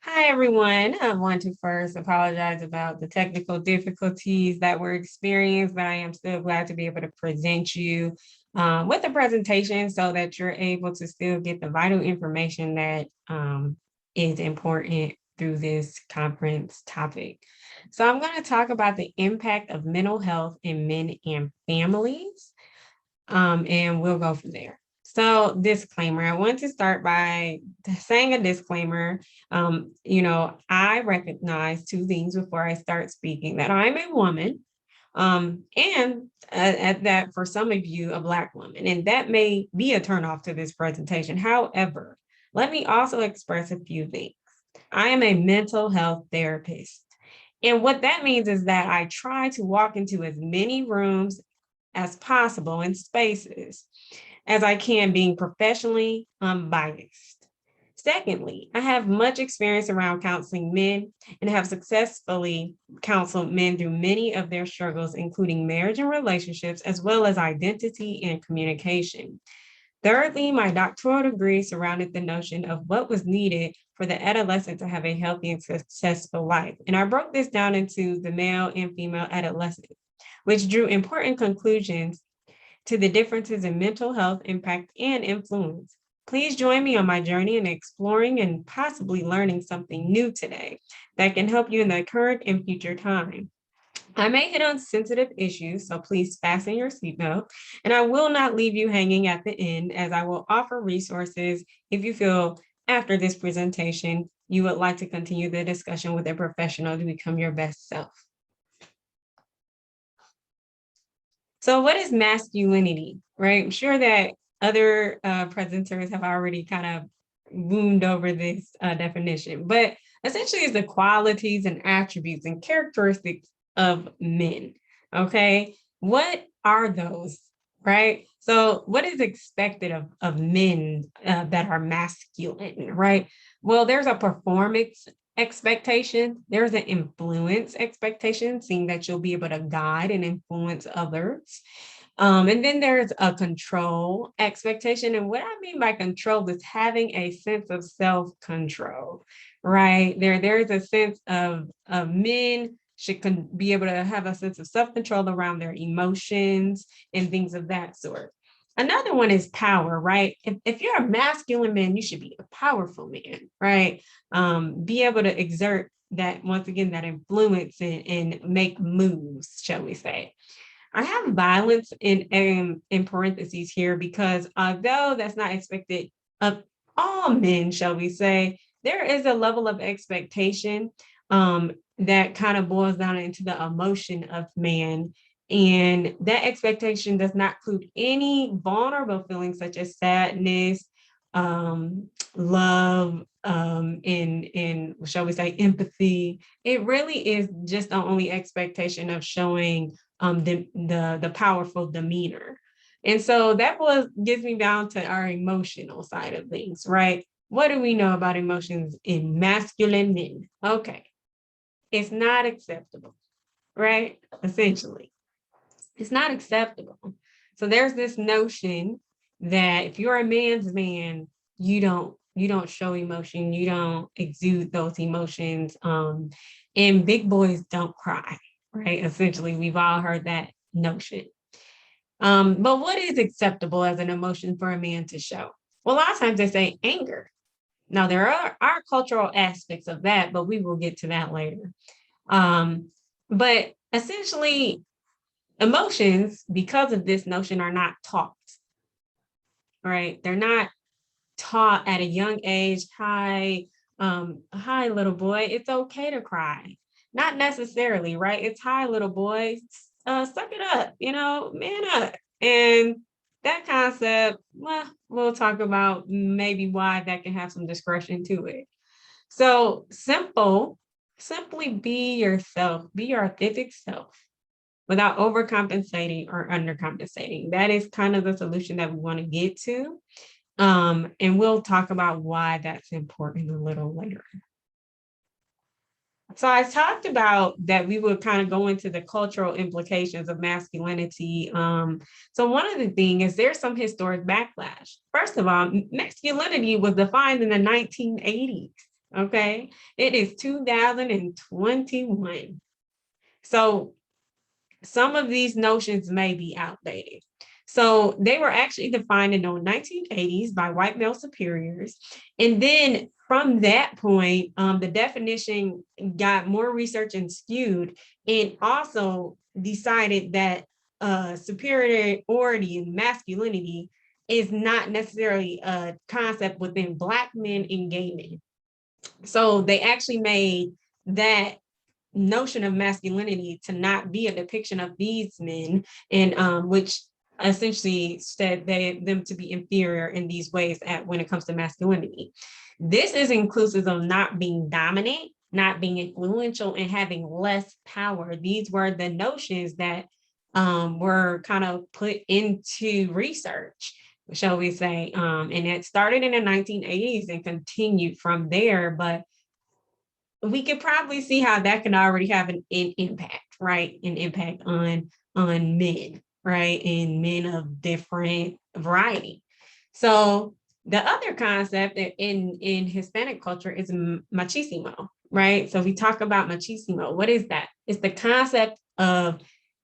Hi, everyone. I want to first apologize about the technical difficulties that were experienced, but I am still glad to be able to present you with a presentation so that you're able to still get the vital information that is important through this conference topic. So I'm going to talk about the impact of mental health in men and families, and we'll go from there. So, disclaimer, I want to start by saying a disclaimer. I recognize two things before I start speaking that I'm a woman, and at that for some of you, a Black woman, and that may be a turnoff to this presentation. However, let me also express a few things. I am a mental health therapist. And what that means is that I try to walk into as many rooms as possible in spaces as I can, being professionally unbiased. Secondly, I have much experience around counseling men and have successfully counseled men through many of their struggles, including marriage and relationships, as well as identity and communication. Thirdly, my doctoral degree surrounded the notion of what was needed for the adolescent to have a healthy and successful life. And I broke this down into the male and female adolescent, which drew important conclusions to the differences in mental health impact and influence. Please join me on my journey in exploring and possibly learning something new today that can help you in the current and future time. I may hit on sensitive issues, so please fasten your seatbelt, and I will not leave you hanging at the end as I will offer resources if you feel after this presentation you would like to continue the discussion with a professional to become your best self. So what is masculinity, right? I'm sure that other presenters have already kind of wound over this definition, but essentially it's the qualities and attributes and characteristics of men, okay? What are those, right? So what is expected of men that are masculine, right? Well, there's a performance expectation, there's an influence expectation, seeing that you'll be able to guide and influence others. And then there's a control expectation. And what I mean by control is having a sense of self-control, right? There's a sense of men should be able to have a sense of self-control around their emotions and things of that sort. Another one is power, right? If you're a masculine man, you should be a powerful man, right? Be able to exert that, once again, that influence and make moves, shall we say. I have violence in parentheses here because although that's not expected of all men, shall we say, there is a level of expectation that kind of boils down into the emotion of man. And that expectation does not include any vulnerable feelings such as sadness, love, and shall we say empathy. It really is just the only expectation of showing the powerful demeanor. And so that gets me down to our emotional side of things, right? What do we know about emotions in masculine men? Okay, it's not acceptable, right? Essentially, it's not acceptable. So there's this notion that if you're a man's man, you don't show emotion, you don't exude those emotions, and big boys don't cry, right? Essentially, we've all heard that notion. But what is acceptable as an emotion for a man to show? Well, a lot of times they say anger. Now, there are cultural aspects of that, but we will get to that later. But essentially, emotions, because of this notion, are not taught, right? They're not taught at a young age. Hi, little boy, it's okay to cry. Not necessarily, right? It's hi, little boy, suck it up, man up. And that concept, well, we'll talk about maybe why that can have some discretion to it. So simply be yourself, be your authentic self without overcompensating or undercompensating. That is kind of the solution that we want to get to. And we'll talk about why that's important a little later. So I talked about that we would kind of go into the cultural implications of masculinity. So one of the things is there's some historic backlash. First of all, masculinity was defined in the 1980s. Okay. It is 2021. So some of these notions may be outdated. So they were actually defined in the 1980s by white male superiors. And then from that point, the definition got more research and skewed, and also decided that superiority and masculinity is not necessarily a concept within Black men and gay men. So they actually made that notion of masculinity to not be a depiction of these men, and which essentially said them to be inferior in these ways when it comes to masculinity. This is inclusive of not being dominant, not being influential, and having less power. These were the notions that were kind of put into research, shall we say. And it started in the 1980s and continued from there. But we could probably see how that can already have an impact, right? An impact on men, right? And men of different variety. So the other concept in Hispanic culture is machismo, right? So we talk about machismo. What is that? It's the concept of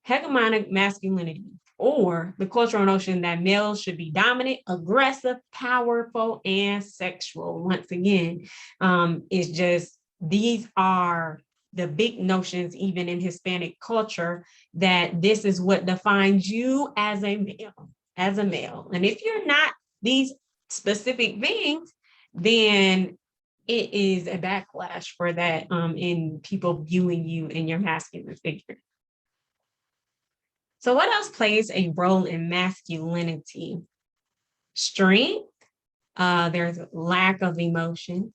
hegemonic masculinity, or the cultural notion that males should be dominant, aggressive, powerful, and sexual. Once again, it's just these are the big notions, even in Hispanic culture, that this is what defines you as a male, as a male. And if you're not these specific things, then it is a backlash for that in people viewing you in your masculine figure. So what else plays a role in masculinity? Strength, there's lack of emotion,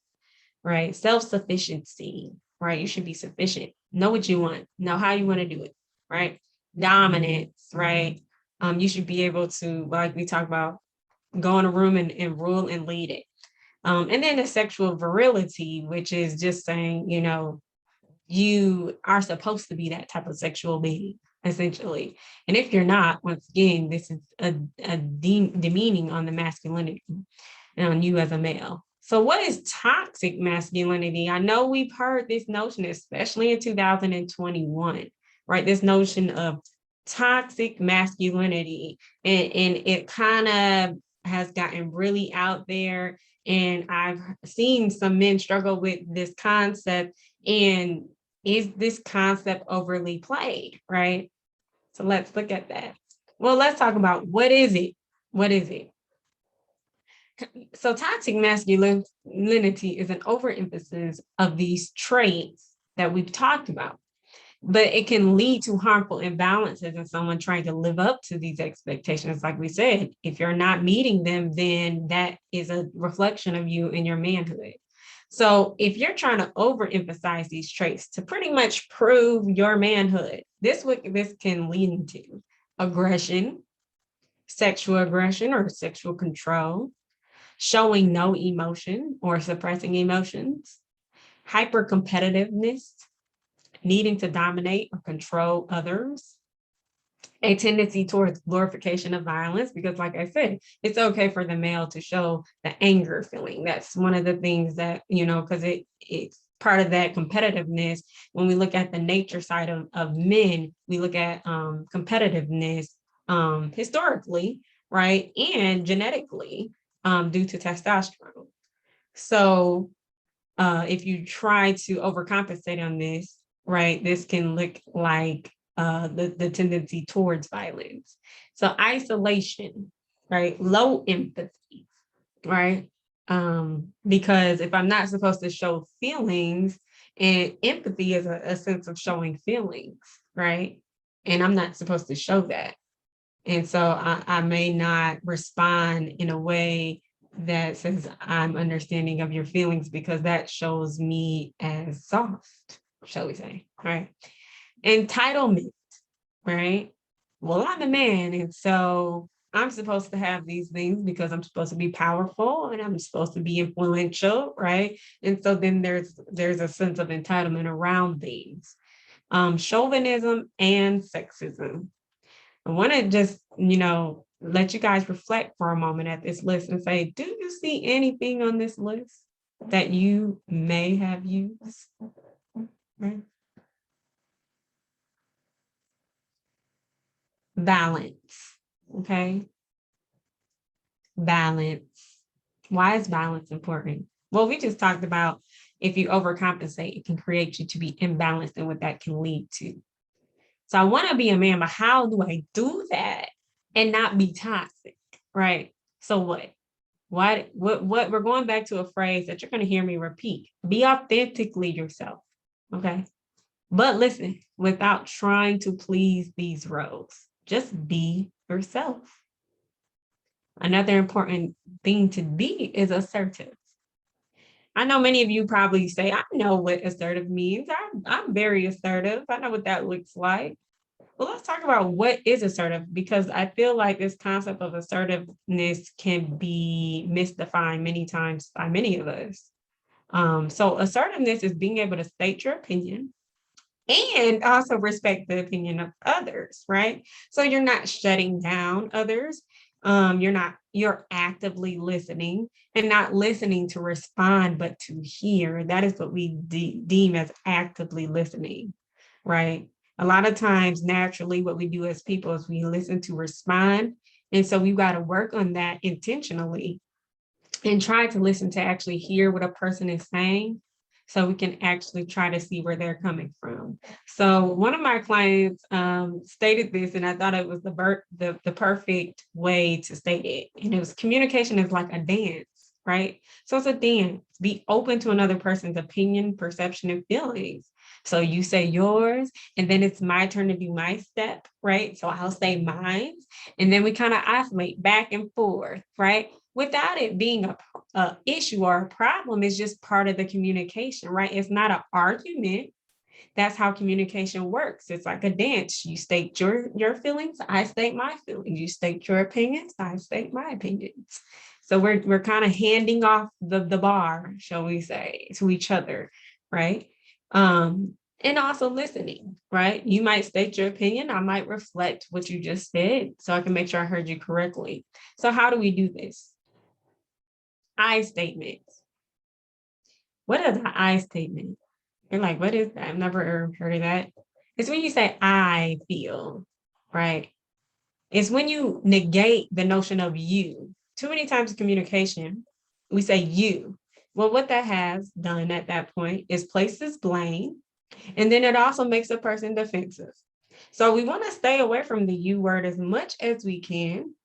right? Self-sufficiency, right? You should be sufficient. Know what you want, know how you want to do it, right? Dominance, right? You should be able to, like we talked about, go in a room and rule and lead it. And then the sexual virility, which is just saying, you are supposed to be that type of sexual being, essentially. And if you're not, once again, this is a demeaning on the masculinity and on you as a male. So what is toxic masculinity? I know we've heard this notion, especially in 2021, right? This notion of toxic masculinity. And it kind of has gotten really out there. And I've seen some men struggle with this concept. And is this concept overly played, right? So let's look at that. Well, let's talk about what is it? What is it? So toxic masculinity is an overemphasis of these traits that we've talked about, but it can lead to harmful imbalances in someone trying to live up to these expectations. Like we said, if you're not meeting them, then that is a reflection of you in your manhood. So if you're trying to overemphasize these traits to pretty much prove your manhood, this can lead into aggression, sexual aggression or sexual control, showing no emotion or suppressing emotions, hyper competitiveness, needing to dominate or control others, a tendency towards glorification of violence, because like I said, it's okay for the male to show the anger feeling. That's one of the things that, because it's part of that competitiveness. When we look at the nature side of men, we look at competitiveness historically, right? And genetically due to testosterone. So if you try to overcompensate on this, right, this can look like the tendency towards violence. So isolation, right, low empathy, right? Because if I'm not supposed to show feelings, and empathy is a sense of showing feelings, right? And I'm not supposed to show that. And so I may not respond in a way that says I'm understanding of your feelings, because that shows me as soft, shall we say, right? Entitlement, right? Well, I'm a man, and so I'm supposed to have these things because I'm supposed to be powerful and I'm supposed to be influential, right? And so then there's a sense of entitlement around these. Chauvinism and sexism. I want to just, let you guys reflect for a moment at this list and say, do you see anything on this list? that you may have used, right? Balance, okay? Balance. Why is balance important? Well, we just talked about if you overcompensate, it can create you to be imbalanced and what that can lead to. So I want to be a man, but how do I do that and not be toxic, right? So what? What we're going back to a phrase that you're going to hear me repeat. Be authentically yourself, okay? But listen, without trying to please these roles, just be yourself. Another important thing to be is assertive. I know many of you probably say, I know what assertive means. I'm very assertive. I know what that looks like. Well, let's talk about what is assertive, because I feel like this concept of assertiveness can be misdefined many times by many of us. So assertiveness is being able to state your opinion and also respect the opinion of others, right? So you're not shutting down others. You're actively listening and not listening to respond, but to hear. That is what we deem as actively listening, right? A lot of times, naturally, what we do as people is we listen to respond. And so we've got to work on that intentionally and try to listen to actually hear what a person is saying so we can actually try to see where they're coming from. So one of my clients stated this, and I thought it was the perfect way to state it. And it was communication is like a dance, right? So it's a dance. Be open to another person's opinion, perception, and feelings. So you say yours, and then it's my turn to do my step, right? So I'll say mine, and then we kind of oscillate back and forth, right? Without it being a issue or a problem. It's just part of the communication, right? It's not an argument. That's how communication works. It's like a dance. You state your feelings, I state my feelings. You state your opinions, I state my opinions. So we're kind of handing off the bar, shall we say, to each other, right? And also listening, right? You might state your opinion. I might reflect what you just said so I can make sure I heard you correctly. So how do we do this? I statements. What is an I statement? You're like, what is that? I've never heard of that. It's when you say I feel, right? It's when you negate the notion of you. Too many times in communication, we say you. Well, what that has done at that point is places blame, and then it also makes a person defensive. So we want to stay away from the you word as much as we can.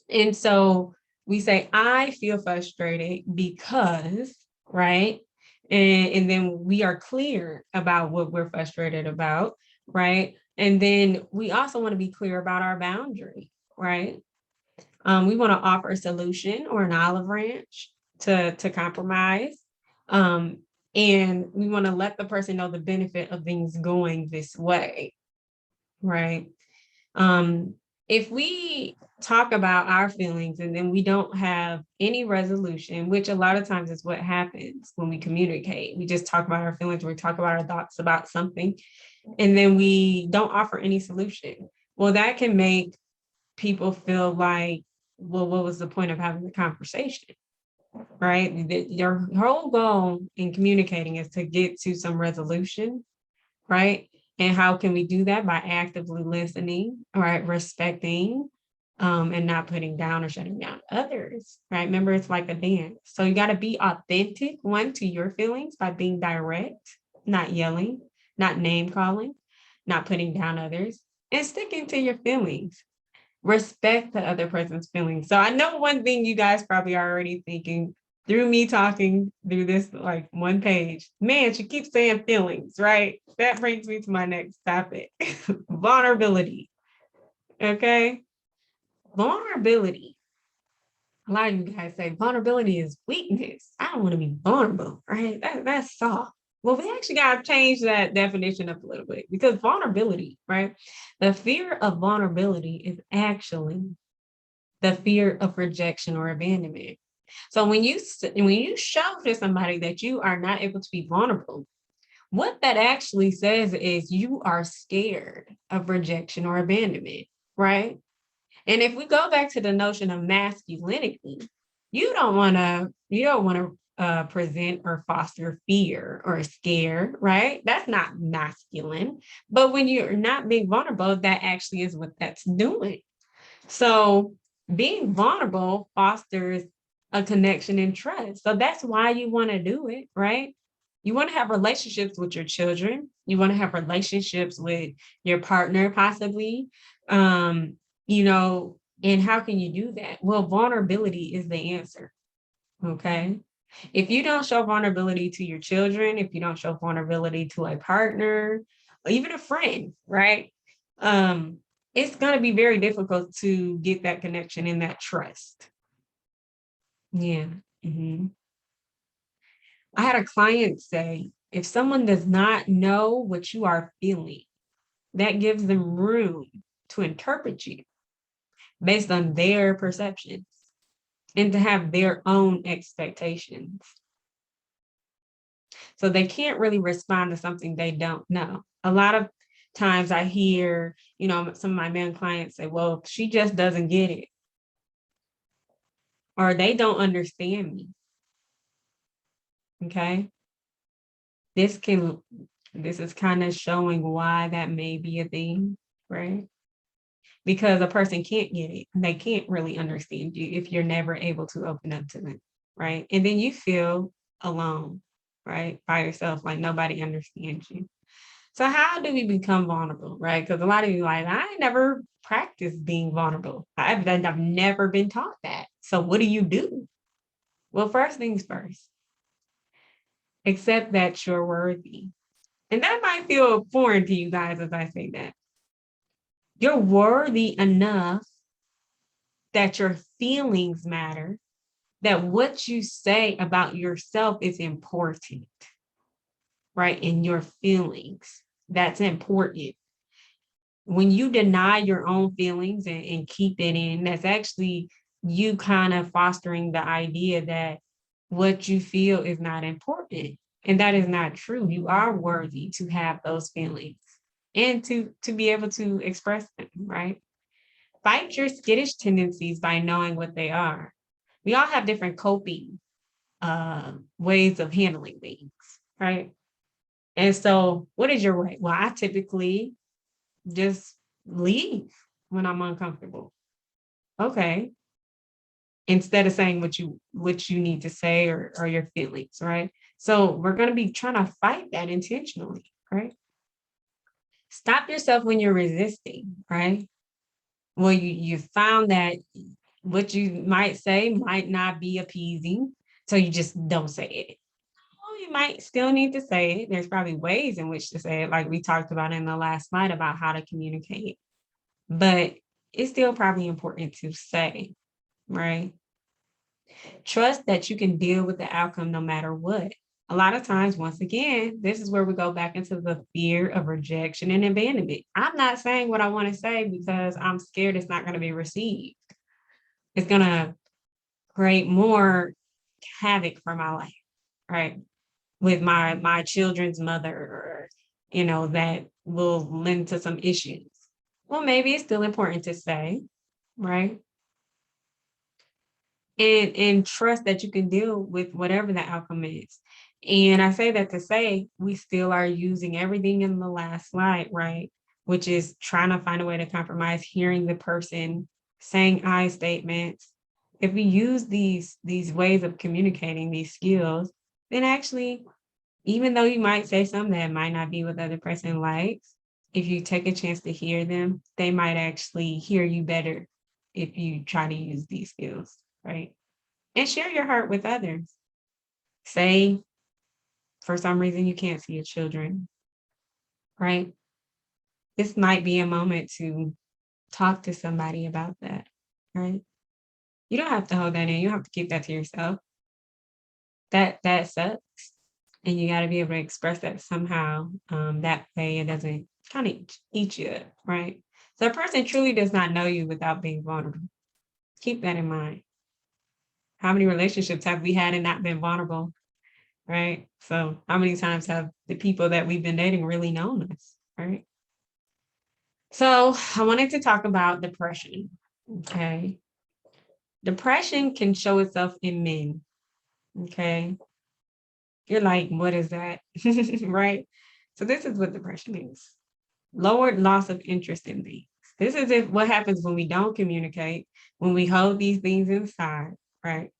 And so we say, I feel frustrated because, right? And then we are clear about what we're frustrated about, right? And then we also want to be clear about our boundary, right? We want to offer a solution or an olive branch to compromise. And we want to let the person know the benefit of things going this way, right? If we talk about our feelings and then we don't have any resolution, which a lot of times is what happens when we communicate, we just talk about our feelings, we talk about our thoughts about something, and then we don't offer any solution. Well, that can make people feel like, well, what was the point of having the conversation? Right? Your whole goal in communicating is to get to some resolution, right? And how can we do that? By actively listening, right? Respecting, and not putting down or shutting down others, right? Remember, it's like a dance. So you got to be authentic, one, to your feelings by being direct, not yelling, not name calling, not putting down others, and sticking to your feelings. Respect the other person's feelings. So I know one thing you guys probably are already thinking through me talking through this like one page. Man, she keeps saying feelings, right? That brings me to my next topic. Vulnerability. Okay. Vulnerability. A lot of you guys say vulnerability is weakness. I don't want to be vulnerable, right? That's soft. Well, we actually got to change that definition up a little bit, because vulnerability, right? The fear of vulnerability is actually the fear of rejection or abandonment. So when you show to somebody that you are not able to be vulnerable, what that actually says is you are scared of rejection or abandonment, right? And if we go back to the notion of masculinity, you don't want to present or foster fear or scare, right? That's not masculine. But when you're not being vulnerable, that actually is what that's doing. So being vulnerable fosters a connection and trust. So that's why you want to do it, right? You want to have relationships with your children. You want to have relationships with your partner, possibly. Um, you know, and how can you do that? Well, vulnerability is the answer. Okay. If you don't show vulnerability to your children, if you don't show vulnerability to a partner, or even a friend, right? Um, it's going to be very difficult to get that connection and that trust. Yeah. Mhm. I had a client say, if someone does not know what you are feeling, that gives them room to interpret you based on their perceptions and to have their own expectations. So they can't really respond to something they don't know. A lot of times I hear, some of my men clients say, well, she just doesn't get it, or they don't understand me. Okay. This is kind of showing why that may be a thing, right? Because a person can't get it. They can't really understand you if you're never able to open up to them, right? And then you feel alone, right? By yourself, like nobody understands you. So how do we become vulnerable, right? Because a lot of you like, I never practiced being vulnerable. I've never been taught that. So what do you do? Well, first things first, accept that you're worthy. And that might feel foreign to you guys as I say that. You're worthy enough that your feelings matter, that what you say about yourself is important, right? And your feelings, that's important. When you deny your own feelings and keep it in, that's actually you kind of fostering the idea that what you feel is not important. And that is not true. You are worthy to have those feelings and to be able to express them, right? Fight your skittish tendencies by knowing what they are. We all have different coping ways of handling things, right? And so, what is your way? Well, I typically just leave when I'm uncomfortable. Okay. Instead of saying what you need to say or your feelings, right? So we're going to be trying to fight that intentionally, right? Stop yourself when you're resisting, right? Well, you found that what you might say might not be appeasing, so you just don't say it. Well, you might still need to say it. There's probably ways in which to say it, like we talked about in the last slide about how to communicate. But it's still probably important to say, right? Trust that you can deal with the outcome no matter what. A lot of times, once again, this is where we go back into the fear of rejection and abandonment. I'm not saying what I want to say because I'm scared it's not going to be received. It's going to create more havoc for my life, right? With my children's mother, or that will lend to some issues. Well, maybe it's still important to say, right? And trust that you can deal with whatever the outcome is. And I say that to say we still are using everything in the last slide, right? Which is trying to find a way to compromise, hearing the person, saying I statements. If we use these ways of communicating, these skills, then actually, even though you might say something that might not be what the other person likes, if you take a chance to hear them, they might actually hear you better if you try to use these skills, right? And share your heart with others. Say, for some reason, you can't see your children, right? This might be a moment to talk to somebody about that, right? You don't have to hold that in. You don't have to keep that to yourself. That sucks. And you got to be able to express that somehow. That way it doesn't kind of eat you up, right? So a person truly does not know you without being vulnerable. Keep that in mind. How many relationships have we had and not been vulnerable? Right? So how many times have the people that we've been dating really known us, right? So I wanted to talk about depression. Okay. Depression can show itself in men. Okay. You're like, what is that? Right? So this is what depression is. Lowered loss of interest in things. This is what happens when we don't communicate, when we hold these things inside, right?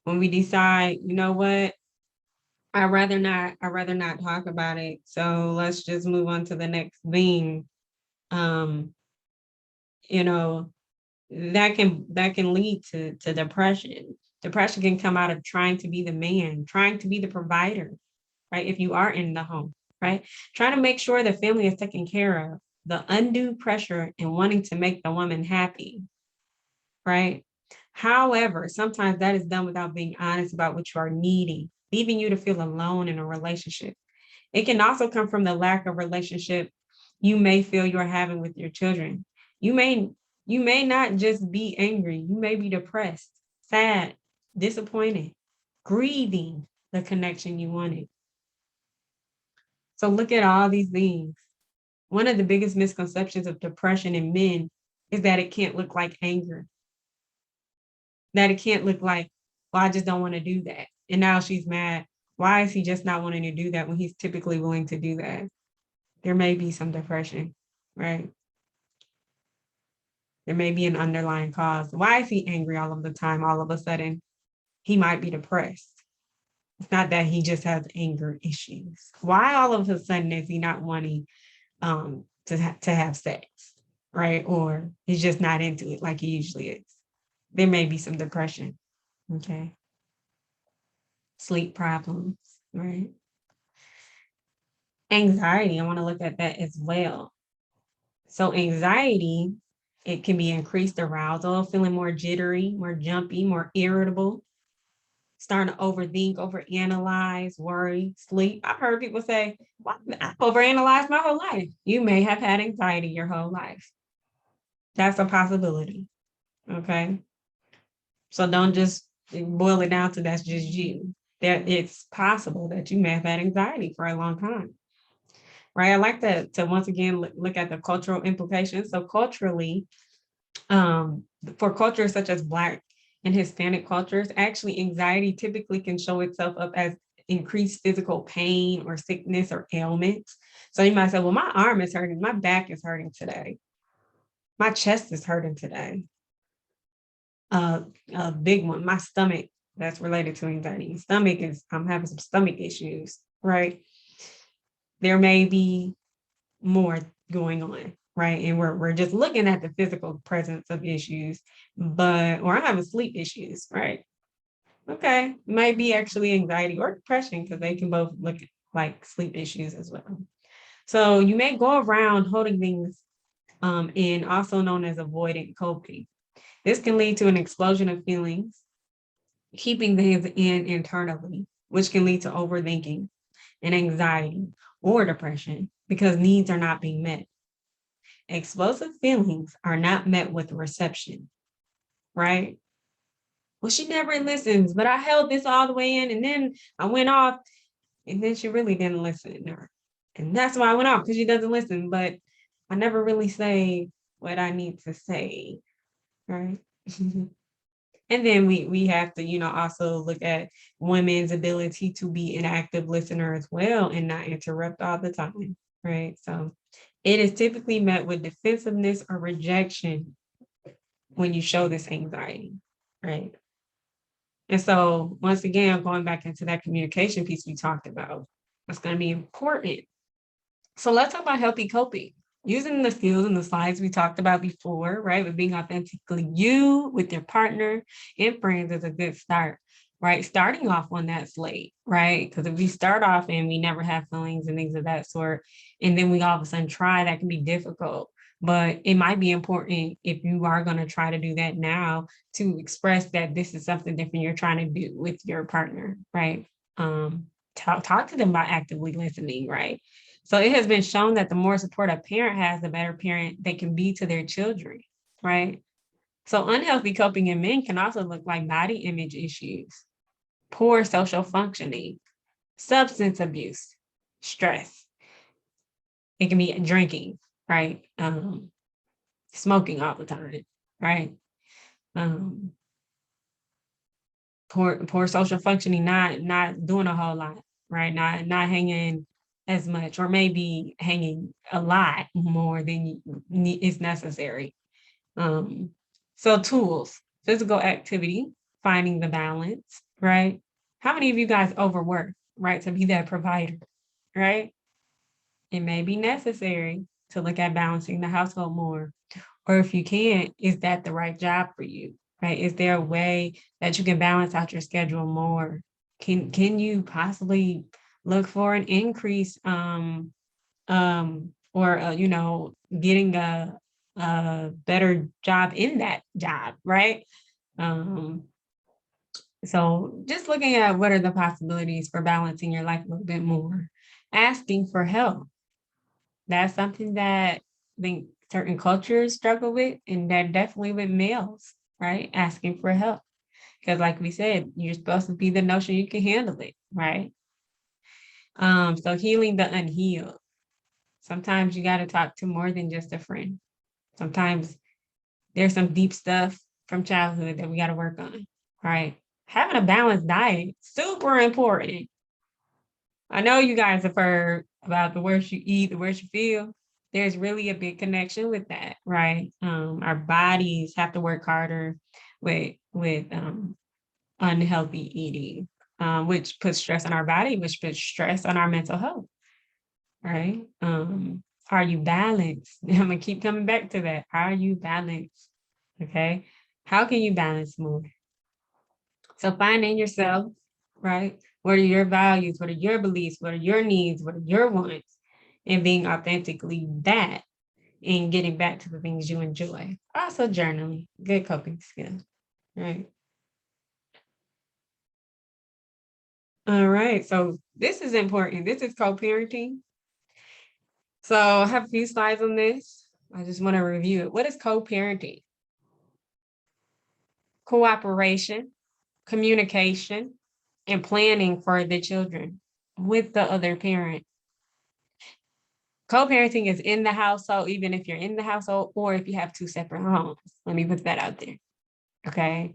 When we decide, you know what, I'd rather not talk about it. So let's just move on to the next thing. Um, you know, that can lead to depression. Depression can come out of trying to be the man, trying to be the provider, right? If you are in the home, right? Trying to make sure the family is taken care of, the undue pressure and wanting to make the woman happy, right? However, sometimes that is done without being honest about what you are needing, leaving you to feel alone in a relationship. It can also come from the lack of relationship you may feel you're having with your children. You may you may not just be angry, you may be depressed, sad, disappointed, grieving the connection you wanted. So look at all these things. One of the biggest misconceptions of depression in men is that it can't look like anger, that it can't look like, well, I just don't want to do that. And now she's mad. Why is he just not wanting to do that when he's typically willing to do that? There may be some depression, right? There may be an underlying cause. Why is he angry all of the time? All of a sudden, he might be depressed. It's not that he just has anger issues. Why all of a sudden is he not wanting to have sex, right? Or he's just not into it like he usually is. There may be some depression, okay? Sleep problems, right? Anxiety, I want to look at that as well. So anxiety, it can be increased arousal, feeling more jittery, more jumpy, more irritable, starting to overthink, overanalyze, worry, sleep. I've heard people say, well, I've overanalyzed my whole life. You may have had anxiety your whole life. That's a possibility. Okay. So don't just boil it down to that's just you. That it's possible that you may have had anxiety for a long time. Right. I like to once again look at the cultural implications. So culturally, for cultures such as Black and Hispanic cultures, actually anxiety typically can show itself up as increased physical pain or sickness or ailments. So you might say, well, my arm is hurting, my back is hurting today, my chest is hurting today. A big one, my stomach, that's related to anxiety. Stomach is, I'm having some stomach issues, right? There may be more going on, right? And we're just looking at the physical presence of issues, or I'm having sleep issues, right? Okay, might be actually anxiety or depression because they can both look like sleep issues as well. So you may go around holding things in, also known as avoidant coping. This can lead to an explosion of feelings, keeping things in internally, which can lead to overthinking and anxiety or depression because needs are not being met. Explosive feelings are not met with reception, right? Well, she never listens, but I held this all the way in and then I went off and then she really didn't listen. And that's why I went off because she doesn't listen, but I never really say what I need to say, right? And then we have to, also look at women's ability to be an active listener as well and not interrupt all the time, right? So it is typically met with defensiveness or rejection when you show this anxiety, right? And so once again, going back into that communication piece we talked about, it's going to be important. So let's talk about healthy coping. Using the skills and the slides we talked about before, right? With being authentically you with your partner and friends is a good start, right? Starting off on that slate, right? Because if we start off and we never have feelings and things of that sort, and then we all of a sudden try, that can be difficult. But it might be important if you are going to try to do that now to express that this is something different you're trying to do with your partner, right? Talk to them about actively listening, right? So it has been shown that the more support a parent has, the better parent they can be to their children, right? So unhealthy coping in men can also look like body image issues, poor social functioning, substance abuse, stress. It can be drinking, right? Smoking all the time, right? Poor social functioning, not doing a whole lot, right? Not hanging as much, or maybe hanging a lot more than is necessary. So tools, physical activity, finding the balance, right? How many of you guys overwork, right? To be that provider, right? It may be necessary to look at balancing the household more. Or if you can't, is that the right job for you? Right? Is there a way that you can balance out your schedule more? Can you possibly look for an increase or getting a better job in that job, right? Um so just looking at what are the possibilities for balancing your life a little bit more. Asking for help, that's something that I think certain cultures struggle with, and that definitely with males, right? Asking for help. Because like we said, you're supposed to be the notion you can handle it, right? So healing the unhealed. Sometimes you got to talk to more than just a friend. Sometimes there's some deep stuff from childhood that we got to work on, right? Having a balanced diet, super important. I know you guys have heard about the worse you eat, the worse you feel. There's really a big connection with that, right? Our bodies have to work harder with unhealthy eating, which puts stress on our body, which puts stress on our mental health, right? Are you balanced? I'm gonna keep coming back to that. Are you balanced? Okay. How can you balance more? So finding yourself, right? What are your values? What are your beliefs? What are your needs? What are your wants? And being authentically that and getting back to the things you enjoy. Also journaling, good coping skill, right? All right. So this is important. This is co-parenting. So I have a few slides on this. I just want to review it. What is co-parenting? Cooperation, communication, and planning for the children with the other parent. Co-parenting is in the household, even if you're in the household or if you have two separate homes. Let me put that out there. Okay.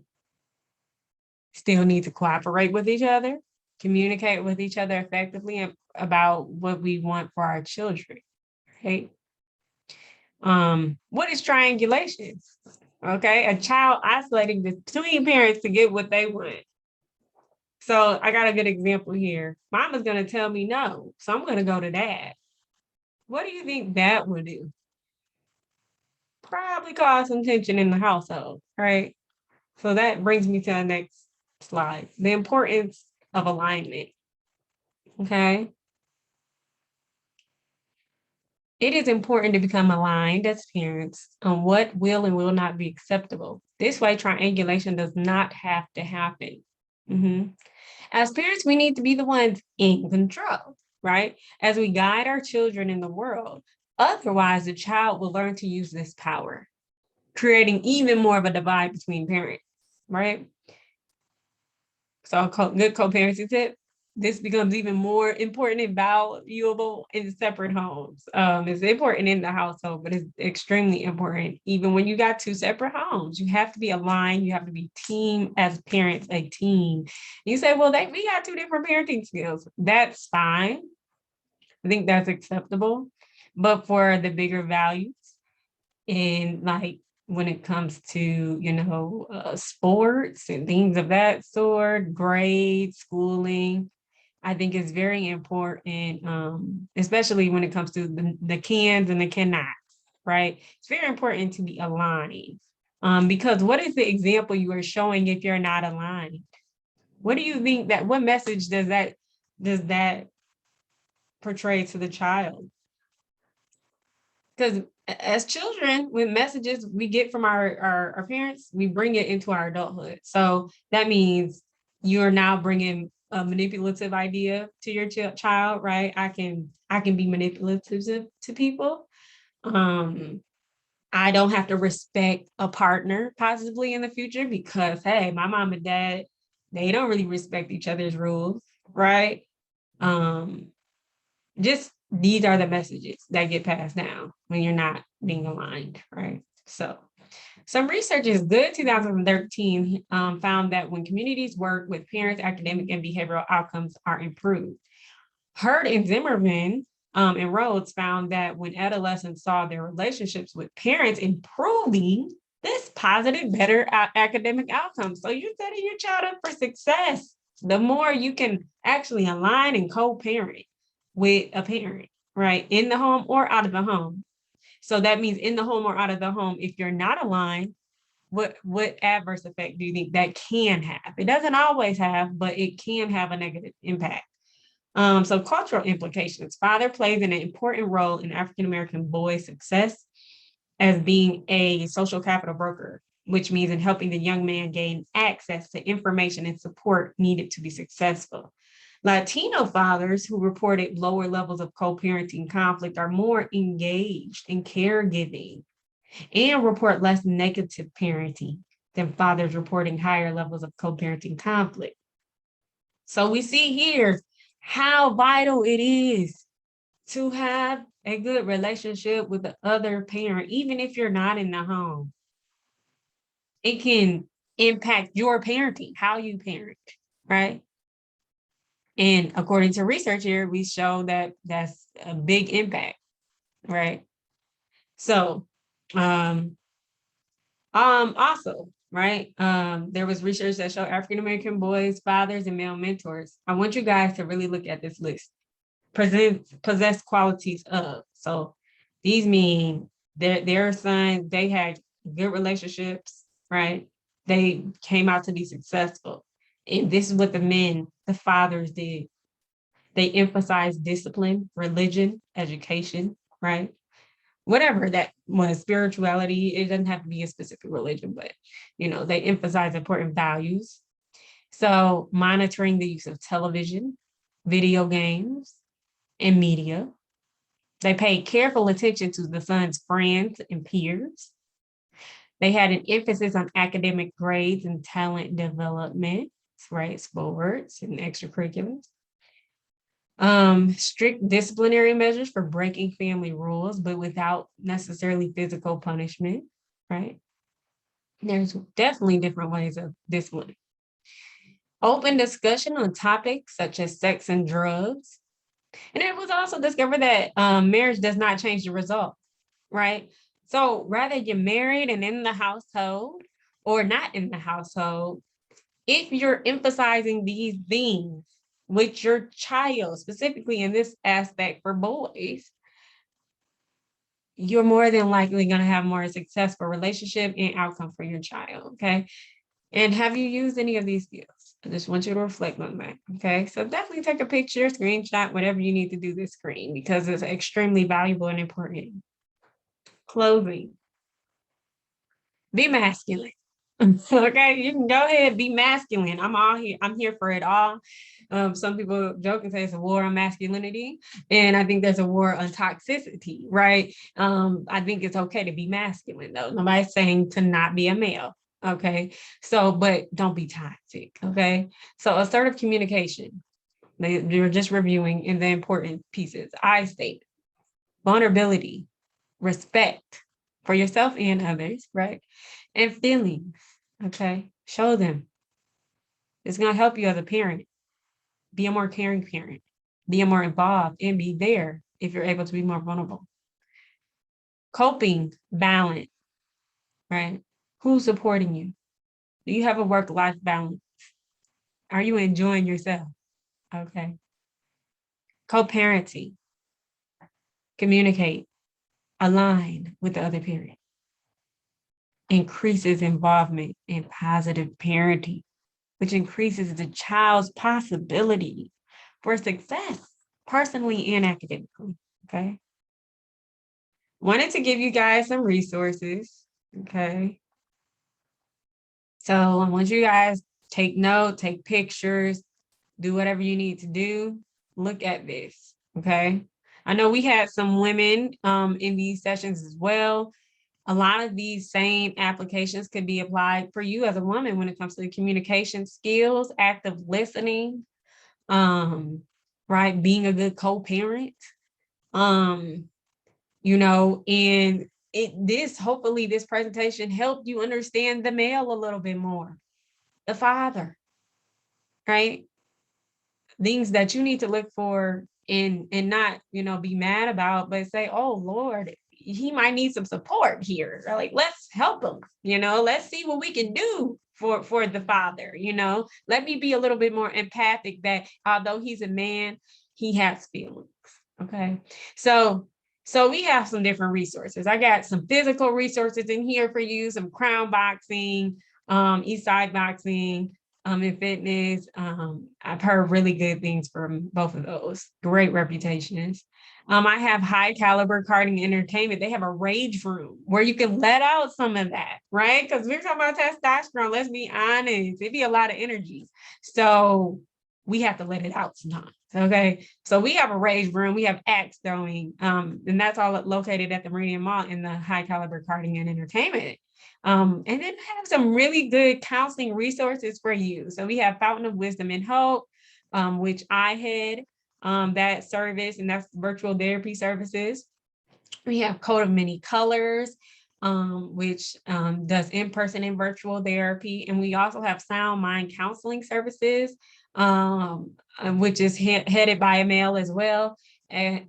Still need to cooperate with each other, communicate with each other effectively about what we want for our children. Right. What is triangulation? Okay. A child isolating between parents to get what they want. So I got a good example here. Mama's going to tell me no, so I'm going to go to dad. What do you think that would do? Probably cause some tension in the household, right? So that brings me to the next slide. The importance of alignment, okay? It is important to become aligned as parents on what will and will not be acceptable. This way, triangulation does not have to happen. As parents, we need to be the ones in control, right? As we guide our children in the world. Otherwise, the child will learn to use this power, creating even more of a divide between parents, right? So good co-parenting tip, this becomes even more important and valuable in separate homes. It's important in the household, but it's extremely important even when you got two separate homes. You have to be aligned. You have to be team as parents, a team. You say, well, we got two different parenting skills. That's fine. I think that's acceptable. But for the bigger values, and like when it comes to sports and things of that sort, grades, schooling, I think it's very important, especially when it comes to the cans and the cannots, right? It's very important to be aligned, because what is the example you are showing if you're not aligned? What do you think what message does that portray to the child? Because as children, with messages we get from our parents, we bring it into our adulthood. So that means you're now bringing a manipulative idea to your child, right? I can be manipulative to people. I don't have to respect a partner possibly in the future because, hey, my mom and dad, they don't really respect each other's rules, right? Um, just these are the messages that get passed down when you're not being aligned, right? So some research is good. 2013 found that when communities work with parents, academic and behavioral outcomes are improved. Hurd and Zimmerman and Rhodes found that when adolescents saw their relationships with parents improving, this positive, better academic outcomes. So you're setting your child up for success. The more you can actually align and co-parent with a parent, right, in the home or out of the home. So that means in the home or out of the home, if you're not aligned, what adverse effect do you think that can have? It doesn't always have, but it can have a negative impact. So cultural implications. Father plays an important role in African-American boys' success as being a social capital broker, which means in helping the young man gain access to information and support needed to be successful. Latino fathers who reported lower levels of co-parenting conflict are more engaged in caregiving and report less negative parenting than fathers reporting higher levels of co-parenting conflict. So we see here how vital it is to have a good relationship with the other parent, even if you're not in the home. It can impact your parenting, how you parent, right? And according to research here, we show that that's a big impact, right? So, also, right, there was research that showed African-American boys, fathers, and male mentors. I want you guys to really look at this list. Possess qualities of. So these mean their sons, they had good relationships, right? They came out to be successful. And this is what the fathers did. They emphasized discipline, religion, education, right? Whatever that was, spirituality, it doesn't have to be a specific religion, but they emphasize important values. So monitoring the use of television, video games, and media. They paid careful attention to the son's friends and peers. They had an emphasis on academic grades and talent development, right? Sports and extracurriculars. Strict disciplinary measures for breaking family rules, but without necessarily physical punishment, right? There's definitely different ways of discipline. Open discussion on topics such as sex and drugs. And it was also discovered that marriage does not change the result, right? So rather you're married and in the household or not in the household, if you're emphasizing these things with your child, specifically in this aspect for boys, you're more than likely going to have more successful relationship and outcome for your child, okay? And have you used any of these skills? I just want you to reflect on that, okay? So definitely take a picture, screenshot, whatever you need to do this screen because it's extremely valuable and important. Clothing. Be masculine. Okay, you can go ahead, be masculine. I'm here for it all. Some people joke and say it's a war on masculinity, and I think there's a war on toxicity, right? I think it's okay to be masculine, though. Nobody's saying to not be a male, okay? So, but don't be toxic, okay? So, assertive communication. You're just reviewing in the important pieces. I state vulnerability, respect for yourself and others, right? And feelings, okay? Show them. It's going to help you as a parent. Be a more caring parent, be a more involved, and be there if you're able to be more vulnerable. Coping, balance, right? Who's supporting you? Do you have a work-life balance? Are you enjoying yourself? Okay. Co-parenting, communicate, align with the other parent. Increases involvement in positive parenting, which increases the child's possibility for success, personally and academically, okay? Wanted to give you guys some resources, okay? So I want you guys take note, take pictures, do whatever you need to do. Look at this, okay? I know we had some women in these sessions as well. A lot of these same applications could be applied for you as a woman when it comes to the communication skills, active listening, right? Being a good co-parent, and hopefully this presentation helped you understand the male a little bit more, the father, right? Things that you need to look for and not, be mad about, but say, oh Lord, he might need some support here. Or like, let's help him, let's see what we can do for the father, let me be a little bit more empathic that although he's a man, he has feelings. Okay. So we have some different resources. I got some physical resources in here for you, some crown boxing, east side boxing, in fitness. I've heard really good things from both of those. Great reputations. I have high caliber karting entertainment. They have a rage room where you can let out some of that, right? Because we're talking about testosterone. Let's be honest, it'd be a lot of energy. So we have to let it out sometimes. Okay. So we have a rage room, we have axe throwing, and that's all located at the Meridian Mall in the high caliber karting and entertainment. And then have some really good counseling resources for you. So we have Fountain of Wisdom and Hope, which I head that service, and that's virtual therapy services. We have Code of Many Colors, which does in-person and virtual therapy. And we also have Sound Mind Counseling Services, which is headed by a male as well, and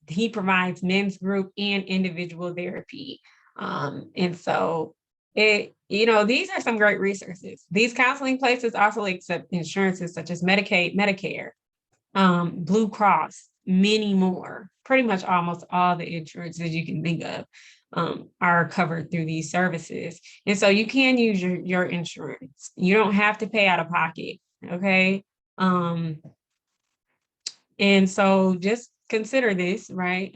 he provides men's group and individual therapy. And so these are some great resources. These counseling places also accept insurances such as Medicaid, Medicare, Blue Cross, many more. Pretty much almost all the insurances you can think of are covered through these services. And so you can use your insurance. You don't have to pay out of pocket. Okay. And so just consider this, right?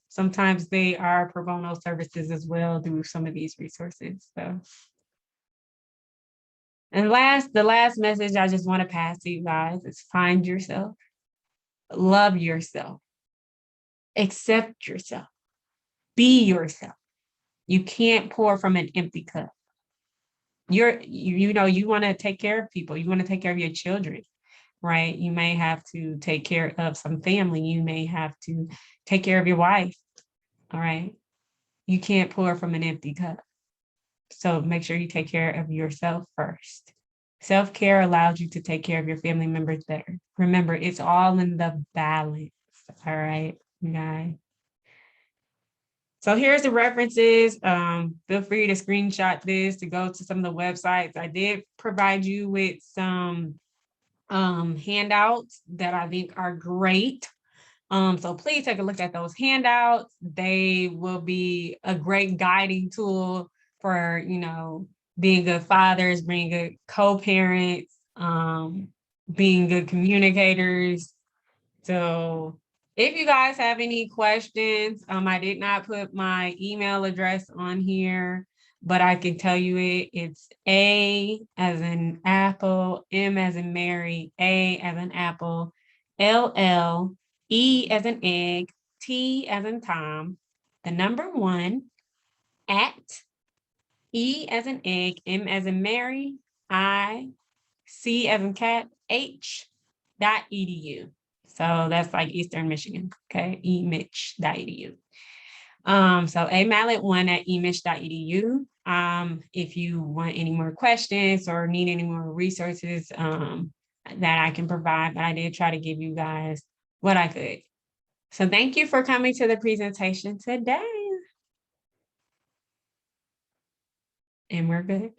Sometimes they are pro bono services as well through some of these resources. So, and the last message I just want to pass to you guys is find yourself, love yourself, accept yourself, be yourself. You can't pour from an empty cup. You want to take care of people. You want to take care of your children, right? You may have to take care of some family. You may have to take care of your wife. All right. You can't pour from an empty cup. So make sure you take care of yourself first. Self-care allows you to take care of your family members better. Remember, it's all in the balance. All right, guys. So here's the references. Feel free to screenshot this to go to some of the websites. I did provide you with some handouts that I think are great. So please take a look at those handouts. They will be a great guiding tool for, being good fathers, being good co-parents, being good communicators. So if you guys have any questions, I did not put my email address on here, but I can tell you it's A as in apple, M as in Mary, A as in apple, LL, E as in egg, T as in Tom, the number 1, at E as in egg, M as in Mary, I, C as in cat, H.edu. So that's like Eastern Michigan, okay? eMich.edu. So amallet1@eMich.edu. If you want any more questions or need any more resources that I can provide, but I did try to give you guys what I could. So thank you for coming to the presentation today. And we're good.